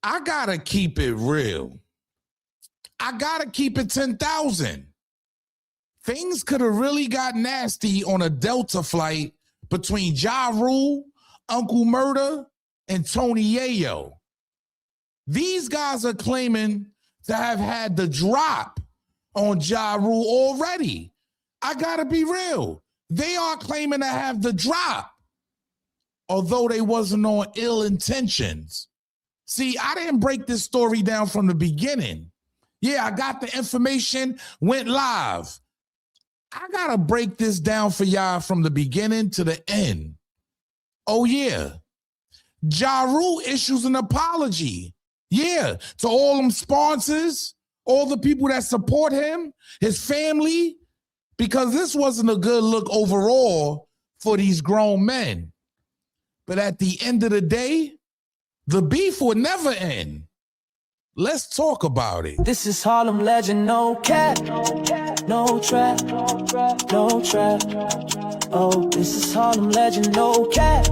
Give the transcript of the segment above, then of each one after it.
I gotta keep it real. I gotta keep it 10,000. Things could have really got nasty on a Delta flight between Ja Rule, Uncle Murda, and Tony Yayo. These guys are claiming to have had the drop on Ja Rule already. I gotta be real. They are claiming to have the drop, although they wasn't on ill intentions. See, I didn't break this story down from the beginning. Yeah, I got the information, went live. I gotta break this down for y'all from the beginning to the end. Oh yeah, Ja Rule issues an apology. Yeah, to all them sponsors, all the people that support him, his family, because this wasn't a good look overall for these grown men. But at the end of the day, the beef would never end. Let's talk about it. This is Harlem legend, no cap, no trap, no trap. Oh, this is Harlem legend, no cap,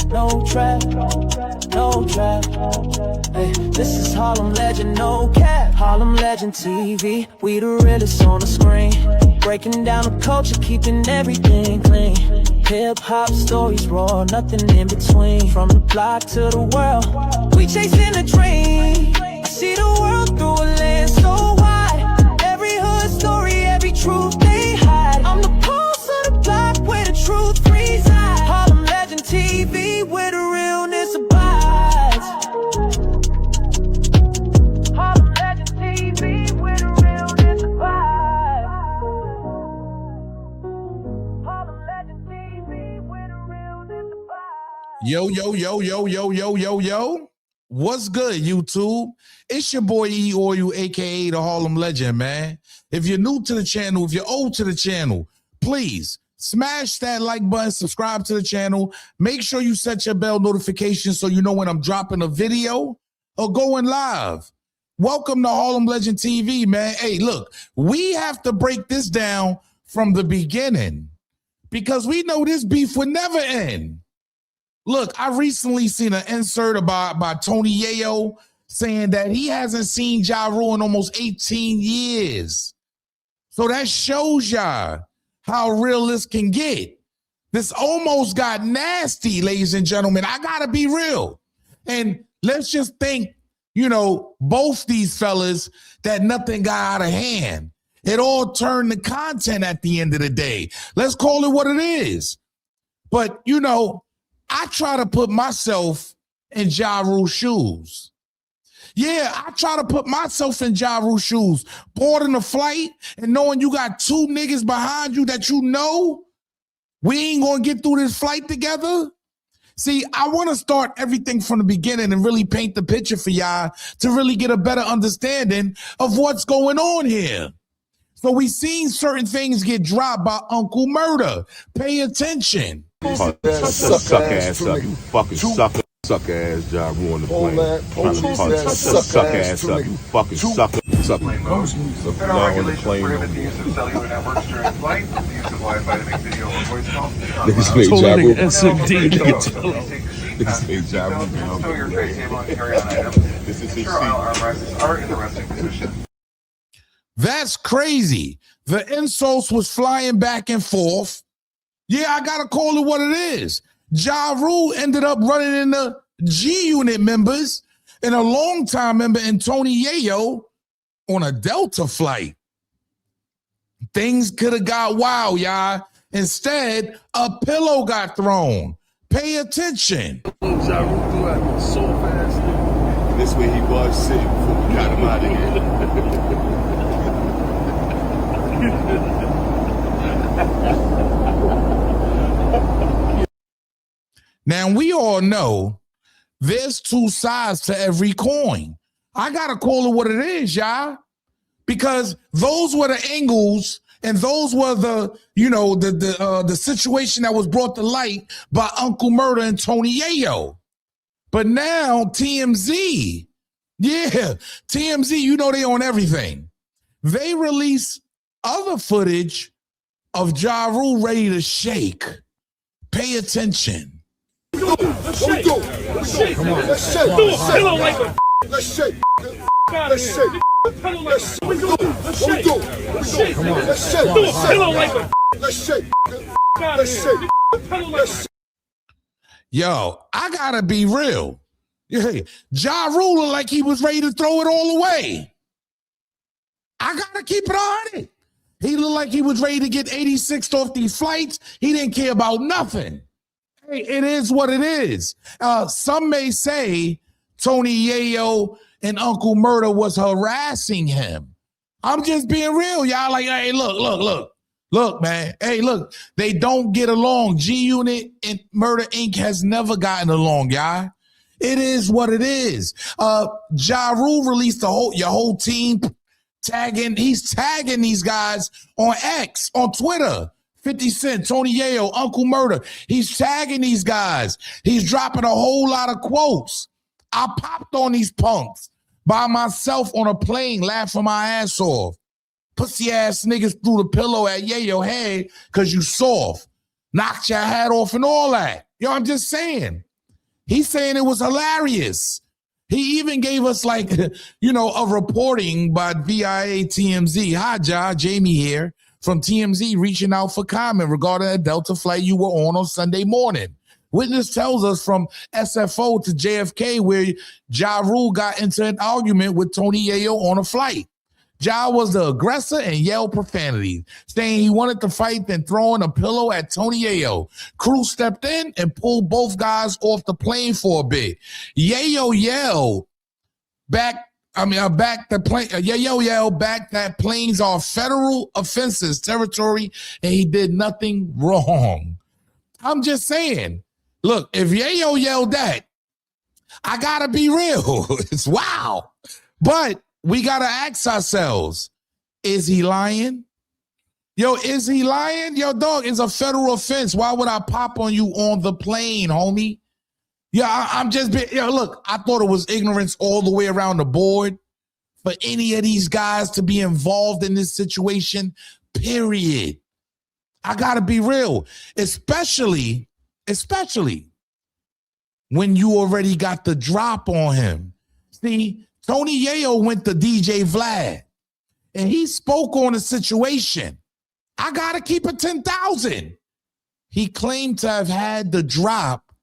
no trap, no trap. Hey, this is Harlem legend, no cap. Harlem legend TV, we the realest on the screen. Breaking down the culture, keeping everything clean. Hip-hop stories raw, nothing in between. From the block to the world, we chasing a dream. I see the world through a lens so wide. Every hood story, every truth they hide. I'm the pulse of the block where the truth resides. Harlem legend TV where the realness abides. Harlem legend TV where the realness abides. Harlem legend TV where the realness abides. Yo, yo, yo, yo, yo, yo, yo, yo. What's good, YouTube? It's your boy E Oil, aka the Harlem Legend, man. If you're new to the channel, if you're old to the channel, please smash that like button, subscribe to the channel. Make sure you set your bell notification so you know when I'm dropping a video or going live. Welcome to Harlem Legend TV, man. Hey, look, we have to break this down from the beginning because we know this beef would never end. Look, I recently seen an insert by Tony Yayo saying that he hasn't seen Ja Rule in almost 18 years. So that shows y'all how real this can get. This almost got nasty, ladies and gentlemen. I gotta be real. And let's just think, you know, both these fellas, that nothing got out of hand. It all turned to content at the end of the day. Let's call it what it is. But, you know, I try to put myself in Ja Rule's shoes. Yeah, I try to put myself in Ja Rule's shoes. Boarding a flight and knowing you got two niggas behind you that you know we ain't gonna get through this flight together. See, I want to start everything from the beginning and really paint the picture for y'all to really get a better understanding of what's going on here. So we seen certain things get dropped by Uncle Murda. Pay attention. Suck ass up, you fucking sucker ass Ja Rule on the plane. Suck ass up, you fucking sucker. Suck on the plane. Cellular networks during flight, the use of Wi-Fi to make video or voice calls. Niggas made Ja Rule. Niggas made Ja Rule. Stow your face table and carry on item. This is his Ensure all arm rises are in the resting position. That's crazy. The insults was flying back and forth. Yeah, I gotta call it what it is. Ja Rule ended up running into G-Unit members and a longtime member in Tony Yayo on a Delta flight. Things could have got wild, y'all. Instead, a pillow got thrown. Pay attention. Ja Rule threw out so fast. This way he was sitting before we got him out of here. Now, we all know there's two sides to every coin. I got to call it what it is, y'all, because those were the angles and those were the, you know, the situation that was brought to light by Uncle Murda and Tony Yayo. But now TMZ, yeah, TMZ, you know they own everything. They release other footage of Ja Rule ready to shake. Pay attention. Let's shake. Come on, let's shake. Pillow like a Let's shake. Let's shake. Let's shake. Let's shake. Let's shake. Let's shake. Let's shake. Let's shake. Let's shake. Yo, I gotta be real. Yeah, Ja Rule looked like he was ready to throw it all away. I gotta keep it on it. He looked like he was ready to get 86th off these flights. He didn't care about nothing. Hey, it is what it is. Some may say Tony Yayo and Uncle Murda was harassing him. I'm just being real, y'all. Like, hey, look, man. Hey, look, they don't get along. G-Unit and Murda Inc. has never gotten along, y'all. It is what it is. Ja Rule released your whole team he's tagging these guys on X, on Twitter. 50 Cent, Tony Yayo, Uncle Murda. He's tagging these guys. He's dropping a whole lot of quotes. I popped on these punks by myself on a plane, laughing my ass off. Pussy ass niggas threw the pillow at Yayo head because you soft. Knocked your hat off and all that. Yo, I'm just saying. He's saying it was hilarious. He even gave us like, a reporting by VIA TMZ. Hi, Ja, Jamie here from TMZ reaching out for comment regarding a Delta flight you were on Sunday morning. Witness tells us from SFO to JFK where Ja Rule got into an argument with Tony Yayo on a flight. Ja was the aggressor and yelled profanity, saying he wanted to fight, then throwing a pillow at Tony Yayo. Crew stepped in and pulled both guys off the plane for a bit. Yayo yelled back that planes are federal offenses territory and he did nothing wrong. I'm just saying, look, if Yayo yelled that, I gotta be real. It's wow. But we got to ask ourselves, is he lying? Yo, is he lying? Yo, dog, it's a federal offense. Why would I pop on you on the plane, homie? Yeah, I'm just, look, I thought it was ignorance all the way around the board for any of these guys to be involved in this situation, period. I got to be real, especially when you already got the drop on him. See, Tony Yayo went to DJ Vlad, and he spoke on the situation. I got to keep it 10,000. He claimed to have had the drop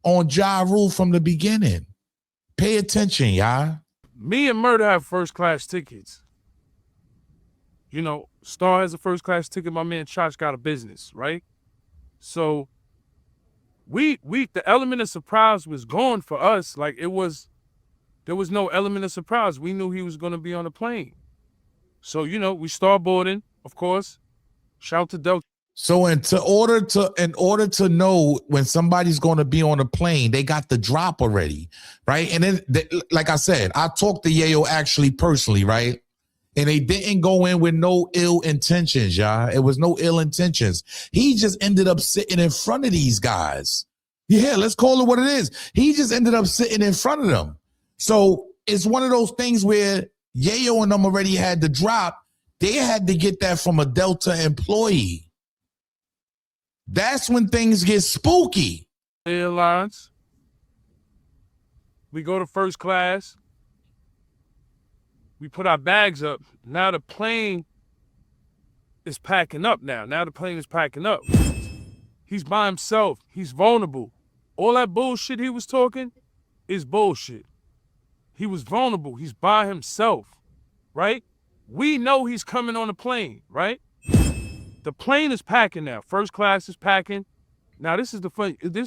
on Ja Rule from the beginning. Pay attention, y'all. Me and Murda have first-class tickets. Star has a first-class ticket. My man Chach got a business, right? So the element of surprise was gone for us. Like, there was no element of surprise. We knew he was going to be on the plane. So, we start boarding, of course. Shout to Delta. So in order to know when somebody's going to be on a plane, they got the drop already, right? And then, like I said, I talked to Yayo actually personally, right? And they didn't go in with no ill intentions, y'all. It was no ill intentions. He just ended up sitting in front of these guys. Yeah, let's call it what it is. He just ended up sitting in front of them. So it's one of those things where Yayo and them already had the drop. They had to get that from a Delta employee. That's when things get spooky. Airlines. We go to first class. We put our bags up. Now the plane is packing up now. He's by himself. He's vulnerable. All that bullshit he was talking is bullshit. He was vulnerable. He's by himself, right? We know he's coming on the plane, right? The plane is packing now. First class is packing. Now, this is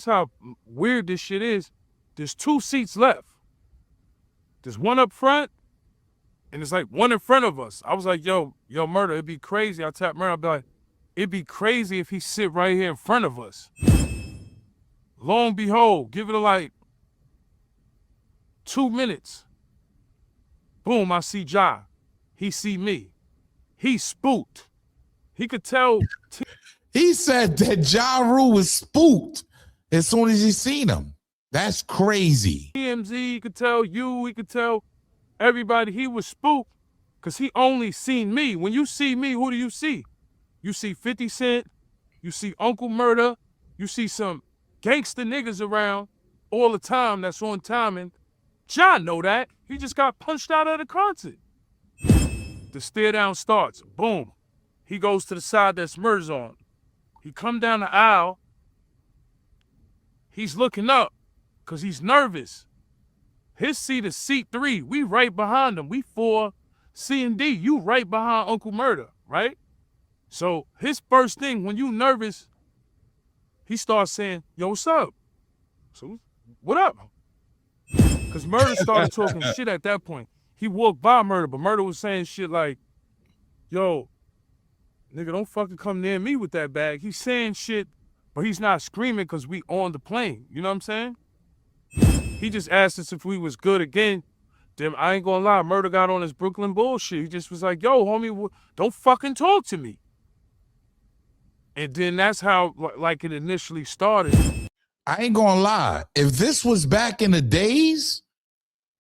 how weird this shit is. There's 2 seats left. There's one up front, and it's like one in front of us. I was like, yo, Murda, it'd be crazy. I tap Murda, I'd be like, it'd be crazy if he sit right here in front of us. Lo and behold, give it like 2 minutes. Boom, I see Ja. He see me. He spooked. He could tell. He said that Ja Rule was spooked as soon as he seen him. That's crazy. TMZ, he could tell you, he could tell everybody he was spooked because he only seen me. When you see me, who do you see? You see 50 Cent, you see Uncle Murda, you see some gangster niggas around all the time that's on timing, John know that. He just got punched out of the concert. The stare down starts. Boom. He goes to the side that Murda's on. He come down the aisle. He's looking up because he's nervous. His seat is seat 3. We right behind him. We 4, C and D. You right behind Uncle Murda, right? So his first thing, when you nervous, he starts saying, yo, what's up? So, what up? Because Murda started talking shit at that point. He walked by Murda, but Murda was saying shit like, yo, nigga, don't fucking come near me with that bag. He's saying shit, but he's not screaming because we on the plane. You know what I'm saying? He just asked us if we was good again. Then I ain't gonna lie, Murda got on his Brooklyn bullshit. He just was like, yo, homie, don't fucking talk to me. And then that's how like it initially started. I ain't gonna lie. If this was back in the days,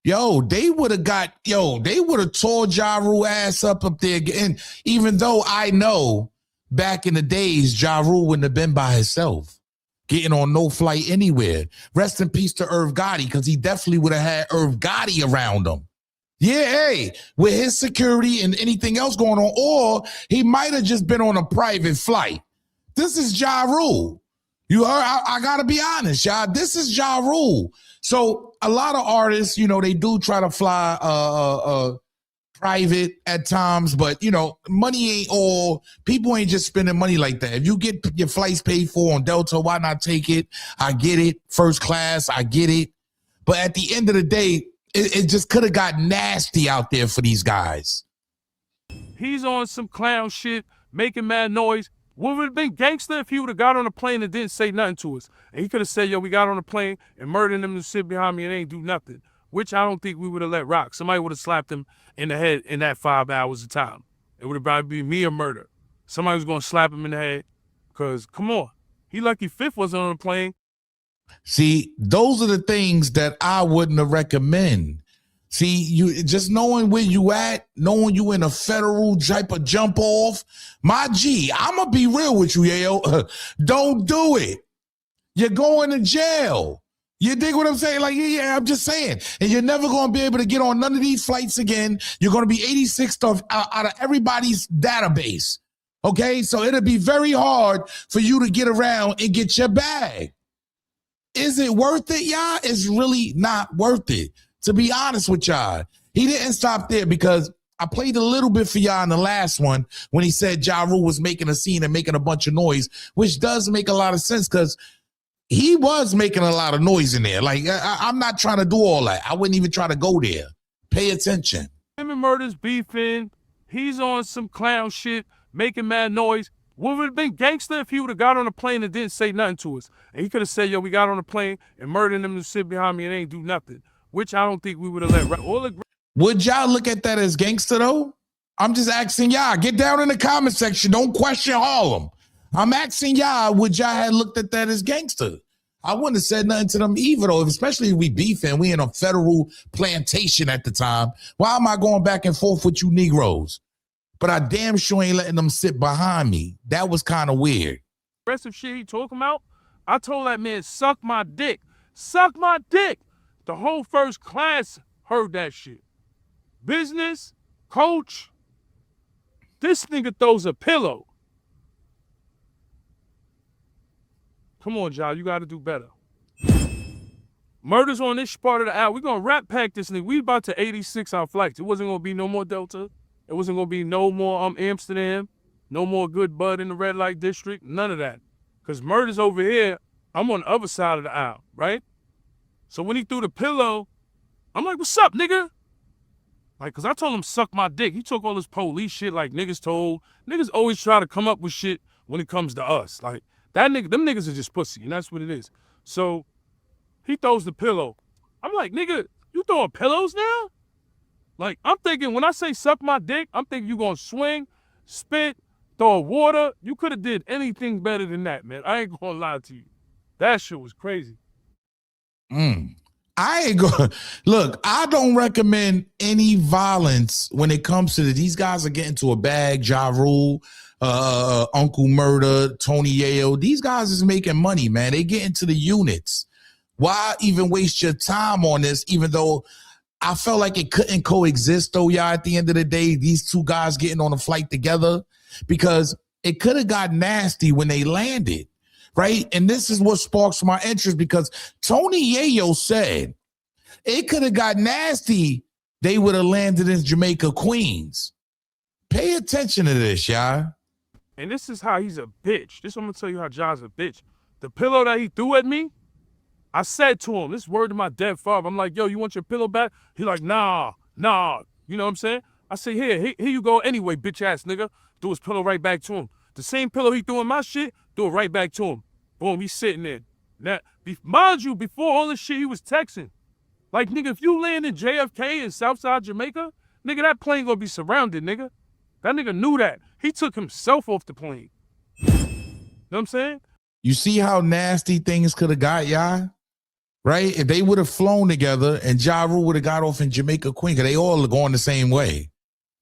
they would have tore Ja Rule ass up there. And even though I know back in the days, Ja Rule wouldn't have been by himself, getting on no flight anywhere. Rest in peace to Irv Gotti, because he definitely would have had Irv Gotti around him. Yeah, hey, with his security and anything else going on, or he might have just been on a private flight. This is Ja Rule. You heard? I gotta be honest, y'all. This is Ja Rule. So a lot of artists, they do try to fly private at times, but money ain't all. People ain't just spending money like that. If you get your flights paid for on Delta, why not take it? I get it. First class, I get it. But at the end of the day, it just could have got nasty out there for these guys. He's on some clown shit, making mad noise. What would have been gangster if he would have got on the plane and didn't say nothing to us? And he could have said, yo, we got on the plane and murdered them to sit behind me and ain't do nothing, which I don't think we would have let rock. Somebody would have slapped him in the head in that 5 hours of time. It would have probably been me or Murda. Somebody was going to slap him in the head because, come on, he lucky Fifth wasn't on the plane. See, those are the things that I wouldn't have recommend. See, you just knowing where you at, knowing you in a federal type of jump off. My G, I'm going to be real with you, Yayo. Don't do it. You're going to jail. You dig what I'm saying? Like, yeah, I'm just saying. And you're never going to be able to get on none of these flights again. You're going to be 86th out of everybody's database. Okay? So it'll be very hard for you to get around and get your bag. Is it worth it, y'all? It's really not worth it. To be honest with y'all, he didn't stop there, because I played a little bit for y'all in the last one when he said Ja Rule was making a scene and making a bunch of noise, which does make a lot of sense because he was making a lot of noise in there. Like, I'm not trying to do all that. I wouldn't even try to go there. Pay attention. Him and Murda's beefing. He's on some clown shit, making mad noise. What would have been gangster if he would have got on the plane and didn't say nothing to us? And he could have said, yo, we got on the plane and murdered them to sit behind me and ain't do nothing, which I don't think we would have let rock. Would y'all look at that as gangster, though? I'm just asking y'all. Get down in the comment section. Don't question Harlem. I'm asking y'all, would y'all have looked at that as gangster? I wouldn't have said nothing to them either, though, especially if we beefing. We in a federal plantation at the time. Why am I going back and forth with you Negroes? But I damn sure ain't letting them sit behind me. That was kind of weird. The rest of shit he talking about, I told that man, suck my dick. Suck my dick. The whole first class heard that shit. Business, coach, this nigga throws a pillow. Come on, y'all, you gotta do better. Murda's on this part of the hour. We're gonna rap pack this nigga. We about to 86 our flights. It wasn't gonna be no more Delta. It wasn't gonna be no more Amsterdam, no more good bud in the red light district, none of that. Cause Murda's over here, I'm on the other side of the aisle, right? So when he threw the pillow, I'm like, what's up, nigga? Like, cause I told him suck my dick. He took all this police shit like niggas told. Niggas always try to come up with shit when it comes to us. Like, that nigga, them niggas are just pussy, and that's what it is. So he throws the pillow. I'm like, nigga, you throwing pillows now? Like, I'm thinking, when I say suck my dick, I'm thinking you gonna swing, spit, throw water. You could have did anything better than that, man. I ain't gonna lie to you. That shit was crazy. I ain't going look, I don't recommend any violence when it comes to these guys are getting to a bag. Ja Rule, Uncle Murda, Tony Yayo. These guys is making money, man. They get into the units. Why even waste your time on this, even though I felt like it couldn't coexist, though, y'all, at the end of the day, these two guys getting on a flight together, because it could have got nasty when they landed, right? And this is what sparks my interest, because Tony Yayo said it could have got nasty. They would have landed in Jamaica, Queens. Pay attention to this, y'all. And this is how he's a bitch. This I'm gonna tell you how Ja's a bitch. The pillow that he threw at me, I said to him, this word to my dead father. I'm like, yo, you want your pillow back? He like, nah. You know what I'm saying? I say, here you go anyway, bitch ass nigga. Threw his pillow right back to him. The same pillow he threw in my shit, threw it right back to him. Boom, he's sitting there. Now, mind you, before all this shit, he was texting. Like, nigga, if you land in JFK in Southside Jamaica, nigga, that plane gonna be surrounded, nigga. That nigga knew that. He took himself off the plane. You know what I'm saying? You see how nasty things could have got, y'all? Right? If they would have flown together and Ja Rule would have got off in Jamaica, Queen, because they all are going the same way,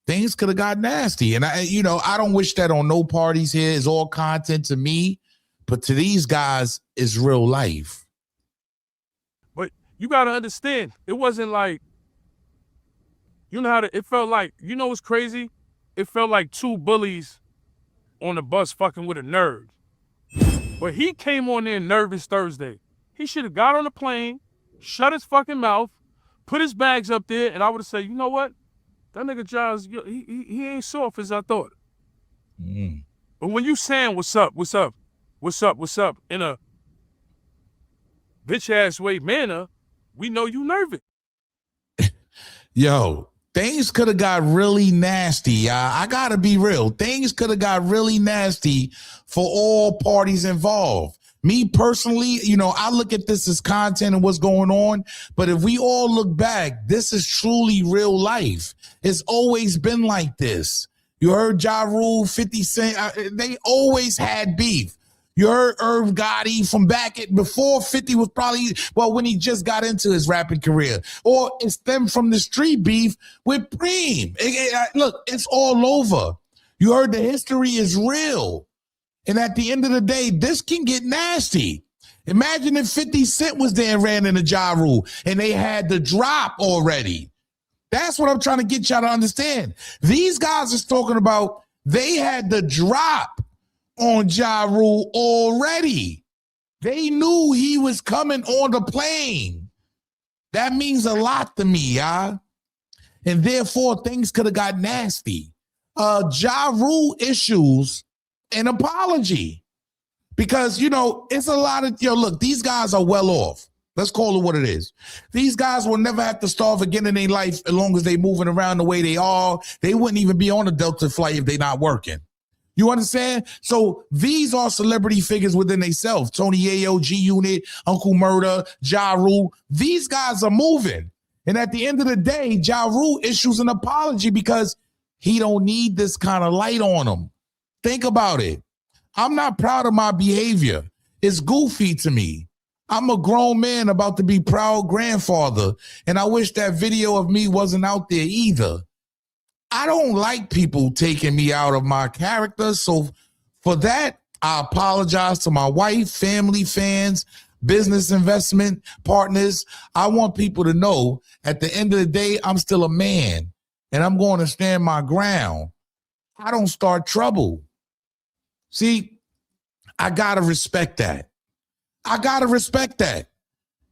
things could have got nasty. And I don't wish that on no parties here. It's all content to me, but to these guys, it's real life. But you got to understand, it wasn't like, it felt like, what's crazy? It felt like two bullies on the bus fucking with a nerd. But he came on there nervous Thursday. He should have got on the plane, shut his fucking mouth, put his bags up there, and I would have said, you know what? That nigga Giles, he ain't soft as I thought. Mm. But when you saying what's up in a bitch-ass way manner, we know you nervous. Yo, things could have got really nasty. I got to be real. Things could have got really nasty for all parties involved. Me personally, I look at this as content and what's going on. But if we all look back, this is truly real life. It's always been like this. You heard Ja Rule, 50 Cent. They always had beef. You heard Irv Gotti from before 50 was probably, when he just got into his rapping career. Or it stemmed from the street beef with Preem. Look, it's all over. You heard the history is real. And at the end of the day, this can get nasty. Imagine if 50 Cent was there and ran into Ja Rule and they had the drop already. That's what I'm trying to get y'all to understand. These guys is talking about they had the drop on Ja Rule already. They knew he was coming on the plane. That means a lot to me, y'all. And therefore, things could have got nasty. Ja Rule issues an apology, because it's a lot of look, these guys are well off. Let's call it what it is. These guys will never have to starve again in their life as long as they moving around the way they are. They wouldn't even be on a Delta flight if they're not working. You understand? So these are celebrity figures within themselves. Tony Yayo, G Unit, Uncle Murda, Ja Rule. These guys are moving. And at the end of the day, Ja Rule issues an apology because he don't need this kind of light on him. Think about it. I'm not proud of my behavior. It's goofy to me. I'm a grown man about to be proud grandfather, and I wish that video of me wasn't out there either. I don't like people taking me out of my character, so for that, I apologize to my wife, family, fans, business investment partners. I want people to know at the end of the day, I'm still a man, and I'm going to stand my ground. I don't start trouble. See, I got to respect that. I got to respect that.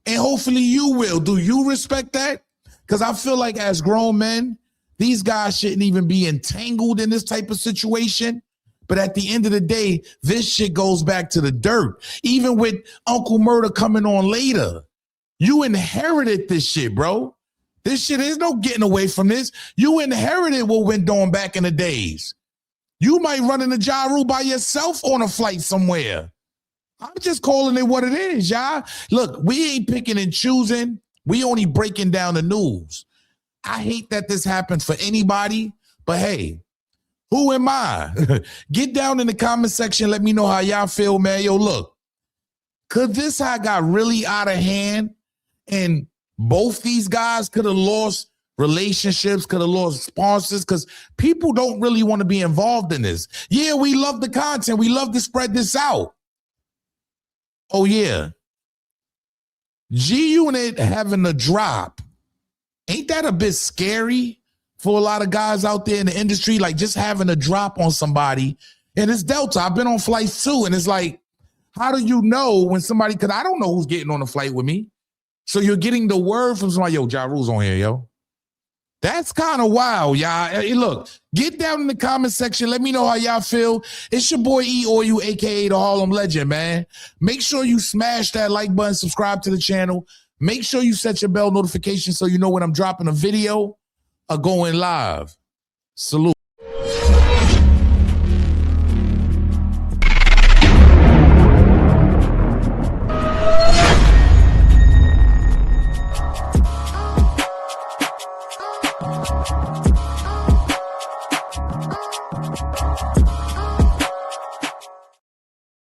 And hopefully you will. Do you respect that? Because I feel like as grown men, these guys shouldn't even be entangled in this type of situation. But at the end of the day, this shit goes back to the dirt. Even with Uncle Murda coming on later, you inherited this shit, bro. This shit, there's no getting away from this. You inherited what went on back in the days. You might run into Ja Rule by yourself on a flight somewhere. I'm just calling it what it is, y'all. Look, we ain't picking and choosing. We only breaking down the news. I hate that this happens for anybody, but hey, who am I? Get down in the comment section. Let me know how y'all feel, man. Yo, look, could this have got really out of hand and both these guys could have lost relationships, could have lost sponsors, because people don't really want to be involved in this. Yeah, we love the content. We love to spread this out. Oh, yeah. G-Unit having a drop, ain't that a bit scary for a lot of guys out there in the industry? Like just having a drop on somebody, and it's Delta. I've been on flights too, and it's like, how do you know when somebody, because I don't know who's getting on the flight with me. So you're getting the word from somebody, yo, Ja Rule's on here, yo. That's kind of wild, y'all. Hey, look, get down in the comment section. Let me know how y'all feel. It's your boy E or you, aka the Harlem Legend, man. Make sure you smash that like button, subscribe to the channel. Make sure you set your bell notification so you know when I'm dropping a video or going live. Salute.